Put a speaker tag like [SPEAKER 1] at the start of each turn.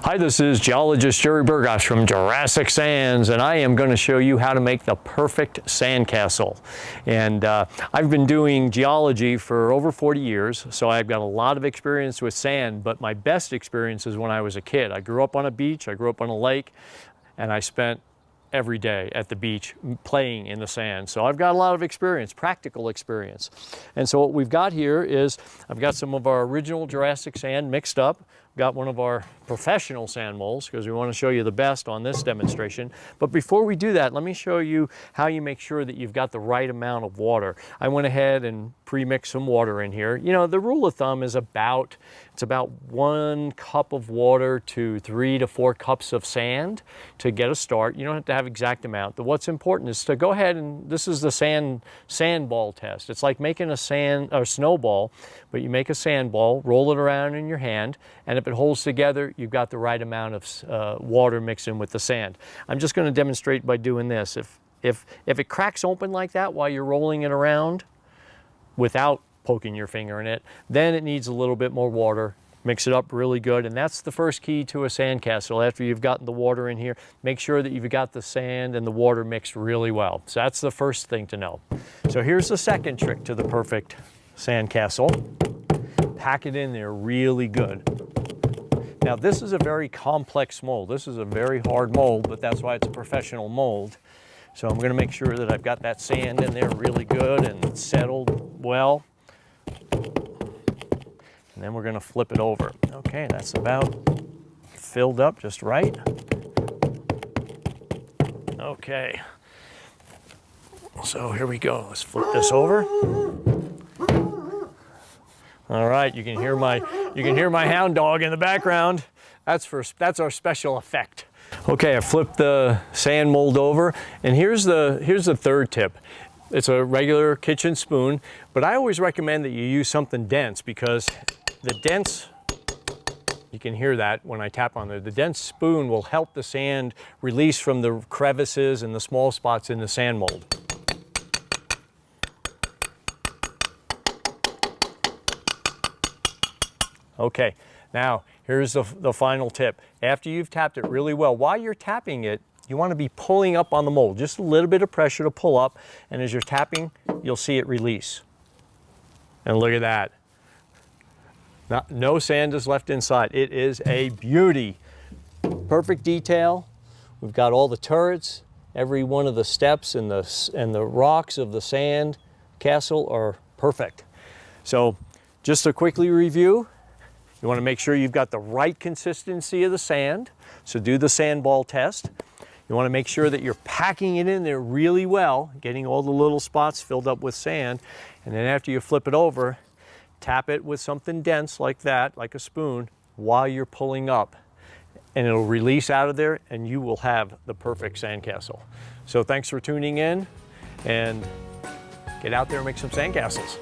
[SPEAKER 1] Hi, this is geologist Jerry Burgosh from Jurassic Sands, and I am going to show you how to make the perfect sandcastle. And I've been doing geology for over 40 years, so I've got a lot of experience with sand, but my best experience is when I was a kid. I grew up on a beach, I grew up on a lake, and I spent every day at the beach playing in the sand. So I've got a lot of experience, practical experience. And so what we've got here is I've got some of our original Jurassic sand mixed up. Got one of our professional sand molds because we want to show you the best on this demonstration. But before we do that, let me show you how you make sure that you've got the right amount of water. I went ahead and pre-mixed some water in here. You know, the rule of thumb is about 1 cup of water to 3 to 4 cups of sand to get a start. You don't have to have exact amount. But what's important is to go ahead and this is the sandball test. It's like making a snowball, but you make a sandball, roll it around in your hand, and if it holds together, you've got the right amount of water mixed in with the sand. I'm just going to demonstrate by doing this. If it cracks open like that while you're rolling it around without poking your finger in it, then it needs a little bit more water. Mix it up really good, and that's the first key to a sandcastle. After you've gotten the water in here, make sure that you've got the sand and the water mixed really well. So that's the first thing to know. So here's the second trick to the perfect sandcastle. Pack it in there really good. Now this is a very complex mold. This is a very hard mold, but that's why it's a professional mold. So I'm going to make sure that I've got that sand in there really good and settled well. And then we're going to flip it over. Okay, that's about filled up just right. Okay. So here we go. Let's flip this over. All right, you can hear my hound dog in the background. That's our special effect. Okay, I flipped the sand mold over, and here's the third tip. It's a regular kitchen spoon, but I always recommend that you use something dense because the dense, you can hear that when I tap on there, the dense spoon will help the sand release from the crevices and the small spots in the sand mold. Okay, now here's the final tip. After you've tapped it really well, while you're tapping it, you want to be pulling up on the mold, just a little bit of pressure to pull up, and as you're tapping, you'll see it release. And look at that. No sand is left inside. It is a beauty. Perfect detail. We've got all the turrets, every one of the steps and the rocks of the sand castle are perfect. So just to quickly review, you want to make sure you've got the right consistency of the sand. So do the sandball test. You want to make sure that you're packing it in there really well, getting all the little spots filled up with sand. And then after you flip it over, tap it with something dense like that, like a spoon, while you're pulling up. And it'll release out of there and you will have the perfect sandcastle. So thanks for tuning in, and get out there and make some sandcastles.